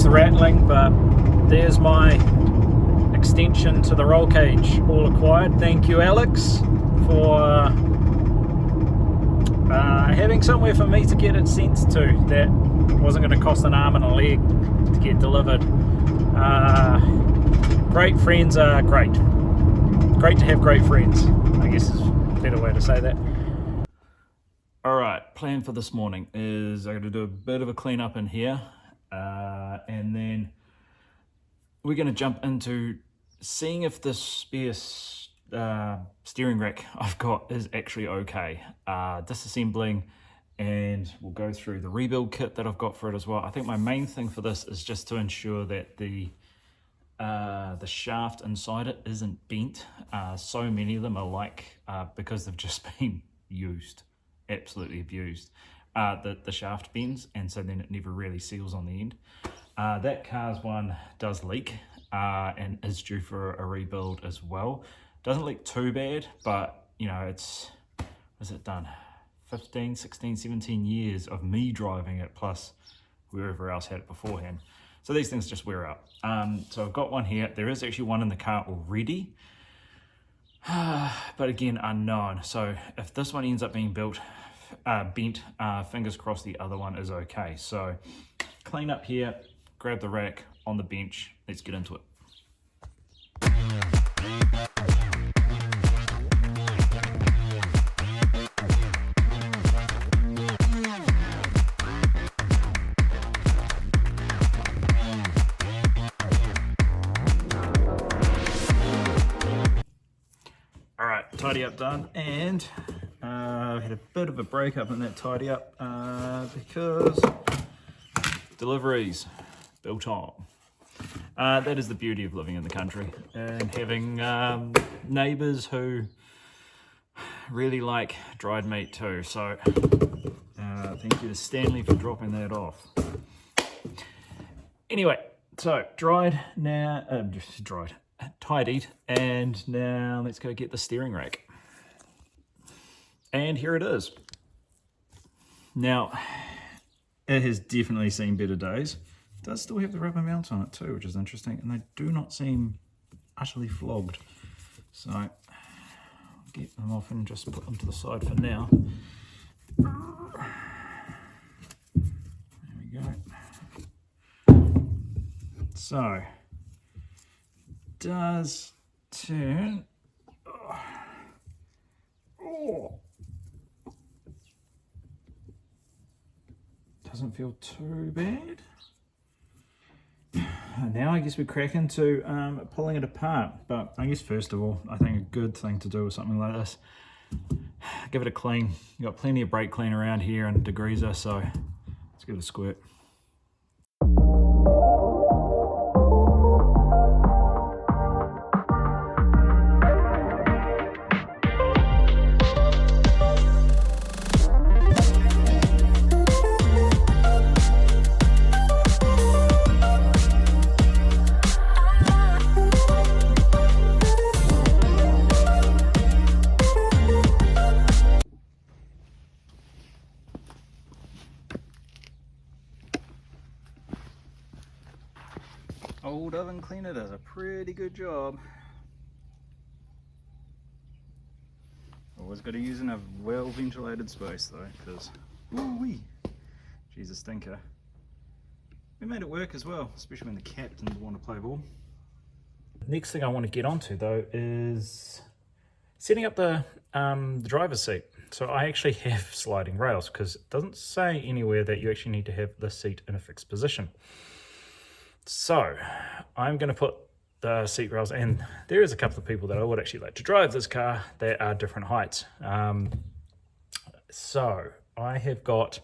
the rattling, but there's my extension to the roll cage all acquired. Thank you, Alex, for having somewhere for me to get it sent to that wasn't going to cost an arm and a leg to get delivered. Great friends are great. Great to have great friends, I guess is a better way to say that. Alright, plan for this morning is I'm going to do a bit of a clean up in here, and then we're going to jump into seeing if this spare steering rack I've got is actually okay. Disassembling, and we'll go through the rebuild kit that I've got for it as well. I think my main thing for this is just to ensure that the shaft inside it isn't bent. So many of them are like, because they've just been used, absolutely abused, the shaft bends, and so then it never really seals on the end. That car's one does leak and is due for a rebuild as well. Doesn't leak too bad, but you know, it's, what's it done? 15, 16, 17 years of me driving it, plus whoever else had it beforehand. So these things just wear out. So I've got one here. There is actually one in the car already, but again, unknown. So if this one ends up being bent, fingers crossed the other one is okay. So clean up here, grab the rack on the bench, let's get into it. Tidy up done, and I had a bit of a breakup in that tidy up because deliveries built on. That is the beauty of living in the country and having neighbours who really like dried meat too. So thank you to Stanley for dropping that off. Anyway, so tidied, and now let's go get the steering rack. And here it is. Now, it has definitely seen better days. It does still have the rubber mount on it too, which is interesting, and they do not seem utterly flogged. So, I'll get them off and just put them to the side for now. There we go. So, does turn. Doesn't feel too bad. And now I guess we crack into pulling it apart. But I guess first of all, I think a good thing to do with something like this, give it a clean. You've got plenty of brake clean around here and degreaser, so let's give it a squirt. Old oven cleaner does a pretty good job. Always got to use in a well ventilated space though, because she's a stinker. We made it work as well, especially when the cat didn't want to play ball. Next thing I want to get onto though is setting up the driver's seat. So I actually have sliding rails, because it doesn't say anywhere that you actually need to have the seat in a fixed position. So I'm going to put the seat rails, and there is a couple of people that I would actually like to drive this car that are different heights. So I have got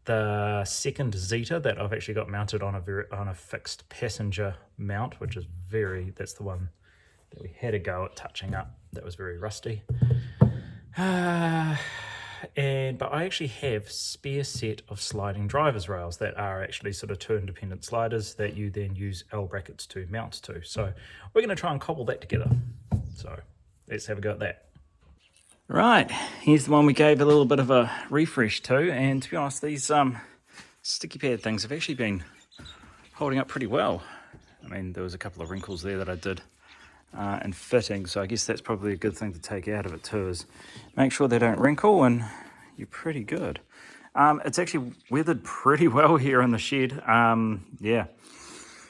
the second Zeta that I've actually got mounted on a fixed passenger mount, which is that's the one that we had a go at touching up. That was very rusty. But I actually have spare set of sliding driver's rails that are actually sort of two independent sliders that you then use L brackets to mount to. So we're going to try and cobble that together. So let's have a go at that. Right, here's the one we gave a little bit of a refresh to, and to be honest, these sticky pad things have actually been holding up pretty well. I mean, there was a couple of wrinkles there that I did in fitting, so I guess that's probably a good thing to take out of it too, is make sure they don't wrinkle and you're pretty good. It's actually weathered pretty well here in the shed. Yeah.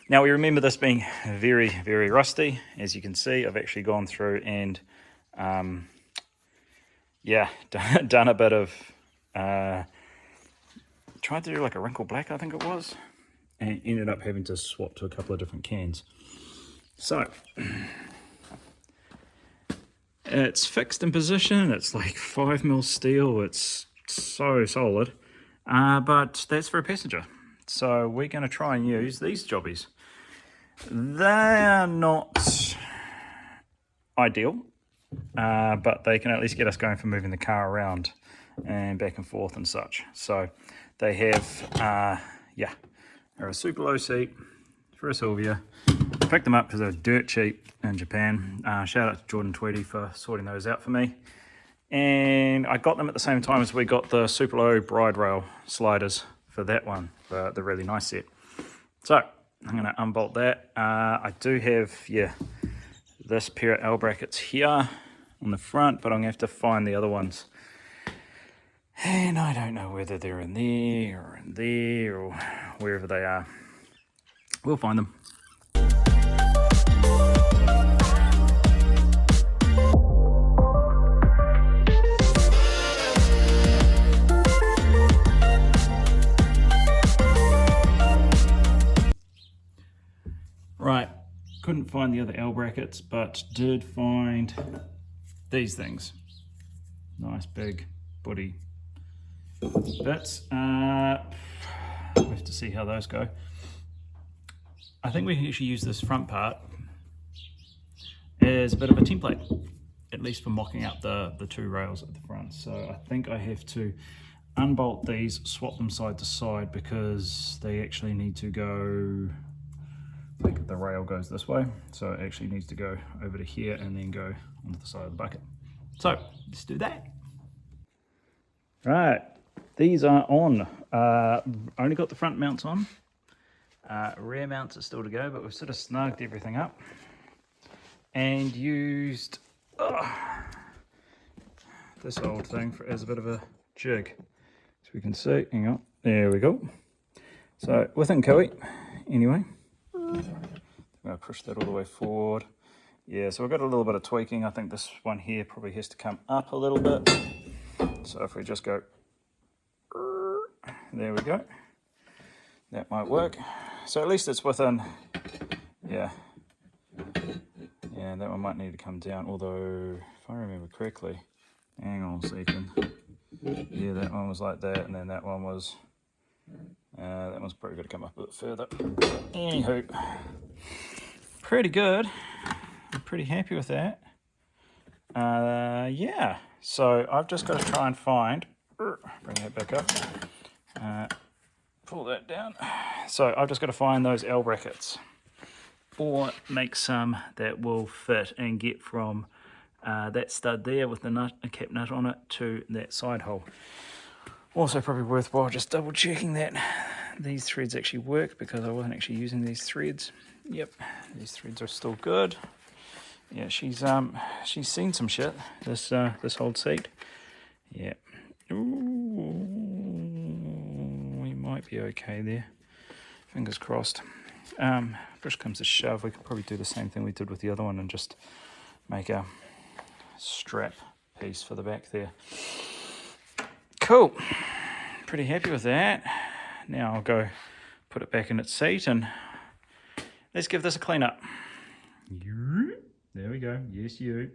Now we remember this being very, very rusty. As you can see, I've actually gone through and yeah, done a bit of, tried to do like a wrinkle black, I think it was, and ended up having to swap to a couple of different cans. So, it's fixed in position, it's like 5mm steel, it's so solid, but that's for a passenger. So we're going to try and use these jobbies. They're not ideal, but they can at least get us going for moving the car around and back and forth and such. So they have, yeah, they're a super low seat for a Sylvia. Picked them up because they're dirt cheap in Japan. Shout out to Jordan Tweedy for sorting those out for me. And I got them at the same time as we got the super low bride rail sliders for that one, the really nice set. So I'm going to unbolt that. I do have, yeah, this pair of L brackets here on the front, but I'm going to have to find the other ones. And I don't know whether they're in there or wherever they are. We'll find them. Right, couldn't find the other L brackets, but did find these things. Nice big body bits. We have to see how those go. I think we can actually use this front part as a bit of a template, at least for mocking up the two rails at the front. So I think I have to unbolt these, swap them side to side, because they actually need to go, like the rail goes this way, so it actually needs to go over to here and then go onto the side of the bucket. So let's do that. Right, these are on. Only got the front mounts on. Rear mounts are still to go, but we've sort of snugged everything up and used this old thing as a bit of a jig. So we can see, hang on, there we go. So within Cowie, anyway. I'm going to push that all the way forward. Yeah, so we've got a little bit of tweaking. I think this one here probably has to come up a little bit. So if we just go, there we go. That might work. So at least it's within, yeah. Yeah, that one might need to come down, although if I remember correctly, hang on a second. Yeah, that one was like that, and then that one was, that one's probably got to come up a bit further. Anywho, pretty good. I'm pretty happy with that. Yeah, so I've just got to try and find, bring that back up, pull that down. So I've just got to find those L brackets, or make some that will fit and get from that stud there with the nut, a cap nut on it, to that side hole. Also probably worthwhile just double checking that these threads actually work, because I wasn't actually using these threads. Yep, these threads are still good. Yeah, she's seen some shit, this old seat. Yeah. Ooh, we might be okay there. Fingers crossed. Push comes to shove, we could probably do the same thing we did with the other one and just make a strap piece for the back there. Cool. Pretty happy with that. Now I'll go put it back in its seat and let's give this a clean up. There we go. Yes, you've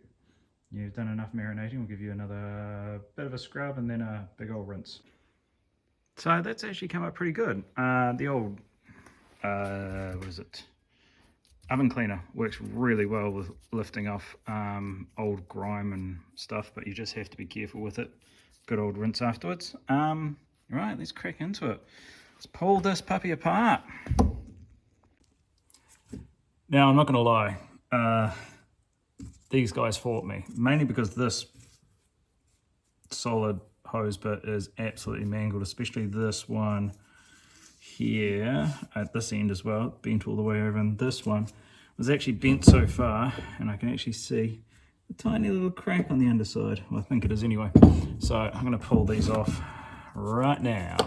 done enough marinating. We'll give you another bit of a scrub and then a big old rinse. So that's actually come up pretty good. The old, what is it? Oven cleaner works really well with lifting off old grime and stuff, but you just have to be careful with it. Good old rinse afterwards. Right, let's crack into it. Let's pull this puppy apart. Now, I'm not going to lie. These guys fought me, mainly because this solid hose bit is absolutely mangled, especially this one here at this end as well, bent all the way over, and this one was actually bent so far, and I can actually see a tiny little crack on the underside. Well, I think it is anyway. So I'm going to pull these off right now.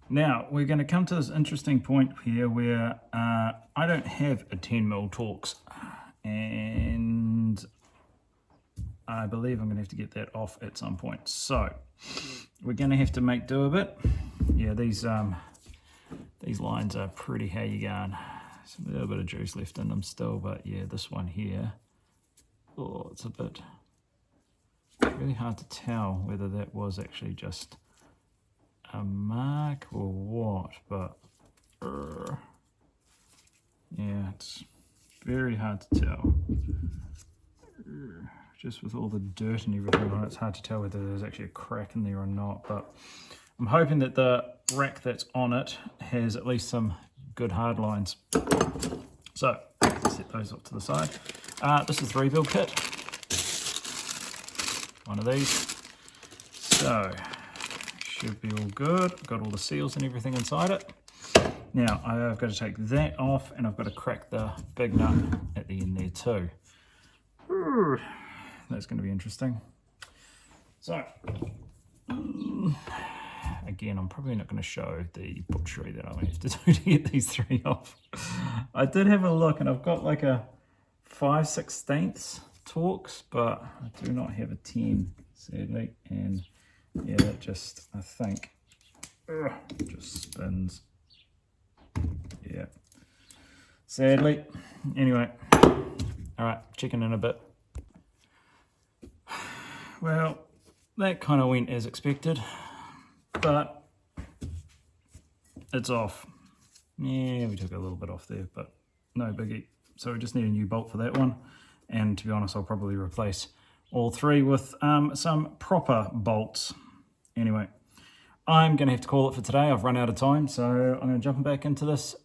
Now, we're going to come to this interesting point here where I don't have a 10mm Torx, and I believe I'm going to have to get that off at some point. So, we're going to have to make do a bit. Yeah, these lines are pretty how you going. There's a little bit of juice left in them still, but yeah, this one here, oh, it's a bit really hard to tell whether that was actually just a mark or what, but yeah, it's very hard to tell. Just with all the dirt and everything on it, it's hard to tell whether there's actually a crack in there or not, but I'm hoping that the rack that's on it has at least some good hard lines. So let's set those off to the side. This is the rebuild kit, one of these. So should be all good. I've got all the seals and everything inside it. Now I've got to take that off, and I've got to crack the big nut at the end there too. That's going to be interesting. So again, I'm probably not going to show the butchery that I'm going to have to do to get these three off. I did have a look, and I've got like a 5/16 Torx, but I do not have a 10, sadly, and yeah, it just, I think, just spins. Yeah, sadly. Anyway, all right, checking in a bit. Well, that kind of went as expected, but it's off. Yeah, we took a little bit off there, but no biggie. So we just need a new bolt for that one, and to be honest, I'll probably replace all three with some proper bolts. Anyway, I'm going to have to call it for today. I've run out of time, so I'm going to jump back into this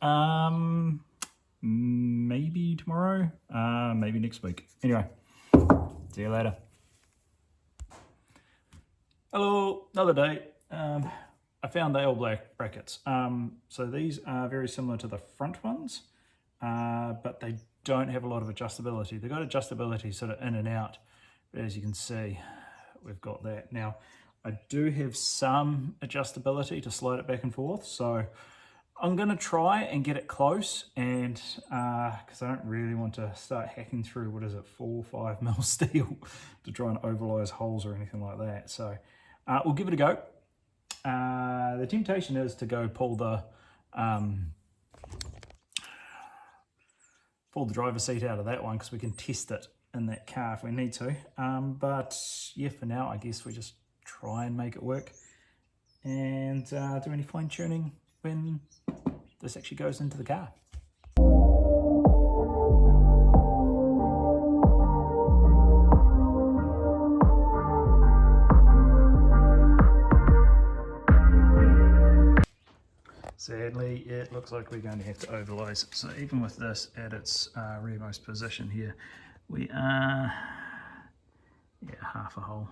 maybe tomorrow, maybe next week. Anyway, see you later. Hello, another day. I found the L-black brackets. So these are very similar to the front ones, but they don't have a lot of adjustability. They've got adjustability sort of in and out, but as you can see, we've got that. Now, I do have some adjustability to slide it back and forth, so I'm going to try and get it close, and because I don't really want to start hacking through, what is it, 4 or 5mm steel to try and overlise holes or anything like that. So we'll give it a go. The temptation is to go pull the driver's seat out of that one, because we can test it in that car if we need to. But yeah, for now, I guess we just try and make it work, and do any fine tuning when this actually goes into the car. Sadly, it looks like we're going to have to overlise. So even with this at its rearmost position here, we are half a hole.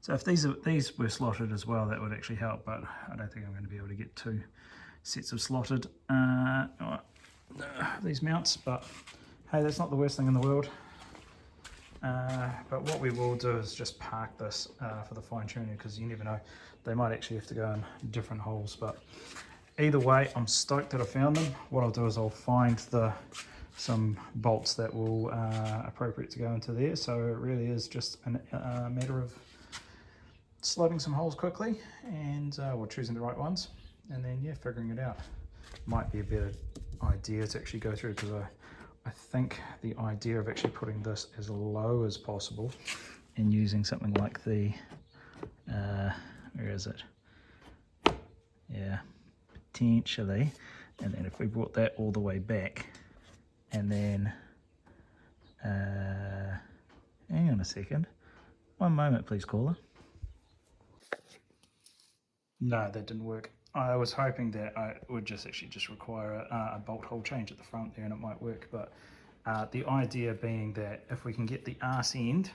So if these were slotted as well, that would actually help, but I don't think I'm going to be able to get 2 sets of slotted these mounts, but hey, that's not the worst thing in the world. But what we will do is just park this for the fine tuning, because you never know, they might actually have to go in different holes. But either way, I'm stoked that I found them. What I'll do is I'll find some bolts that will appropriate to go into there. So it really is just a matter of sliding some holes quickly, and we're choosing the right ones, and then yeah, figuring it out. Might be a better idea to actually go through, because I think the idea of actually putting this as low as possible and using something like the where is it, yeah, potentially, and then if we brought that all the way back, and then hang on a second, one moment please, caller. No, that didn't work. I was hoping that I would just require a bolt hole change at the front there and it might work, but the idea being that if we can get the arse end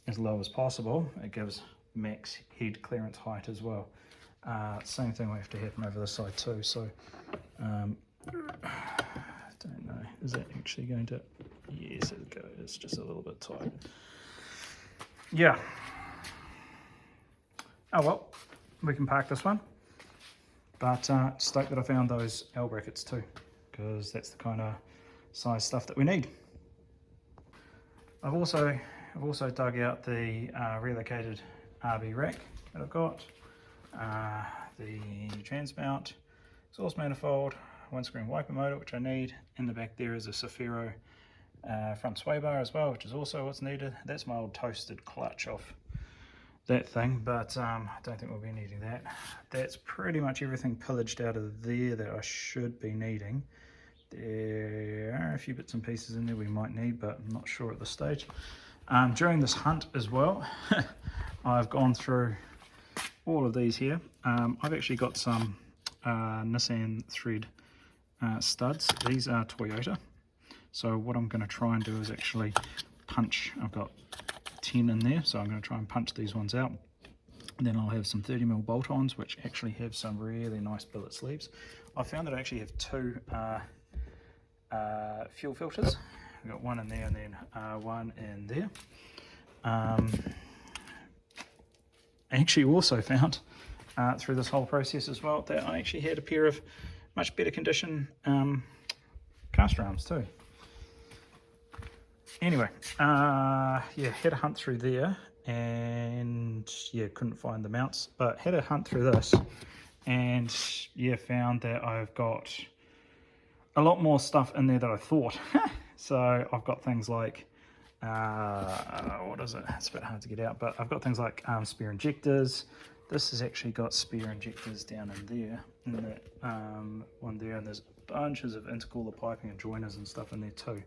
as low as possible, it gives max head clearance height as well. Same thing will have to happen over this side too, so I don't know, is that actually going to, yes it goes, it's just a little bit tight. Yeah. Oh well, we can park this one, but stoked that I found those L brackets too, because that's the kind of size stuff that we need. I've also dug out the relocated RV rack that I've got, the trans mount, exhaust manifold, windscreen wiper motor, which I need. In the back there is a Safiro front sway bar as well, which is also what's needed. That's my old toasted clutch off that thing, but I don't think we'll be needing that. That's pretty much everything pillaged out of there that I should be needing. There are a few bits and pieces in there we might need, but I'm not sure at this stage. During this hunt as well, I've gone through all of these here. I've actually got some Nissan thread studs. These are Toyota. So what I'm going to try and do is actually punch, I've got 10 in there, so I'm going to try and punch these ones out. And then I'll have some 30mm bolt-ons, which actually have some really nice billet sleeves. I found that I actually have two fuel filters. I've got one in there and then one in there. I actually also found through this whole process as well that I actually had a pair of much better condition caster arms too. Anyway, yeah, had a hunt through there and yeah, couldn't find the mounts, but had a hunt through this and yeah, found that I've got a lot more stuff in there than I thought. So I've got things like, what is it? It's a bit hard to get out, but I've got things like spare injectors. This has actually got spare injectors down in there, in that one there, and there's bunches of intercooler piping and joiners and stuff in there too.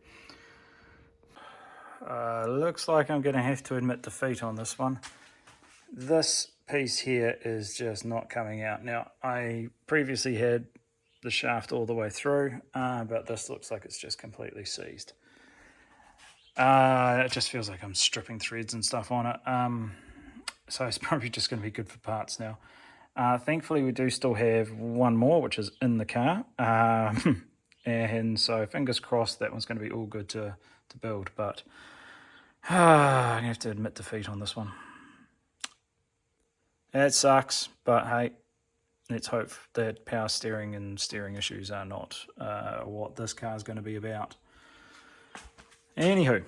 Looks like I'm going to have to admit defeat on this one. This piece here is just not coming out. Now, I previously had the shaft all the way through, but this looks like it's just completely seized. It just feels like I'm stripping threads and stuff on it. So it's probably just going to be good for parts now. Thankfully, we do still have one more, which is in the car. And so fingers crossed that one's going to be all good to build. But I'm going to have to admit defeat on this one. It sucks, but hey, let's hope that power steering and steering issues are not what this car is going to be about. Anywho,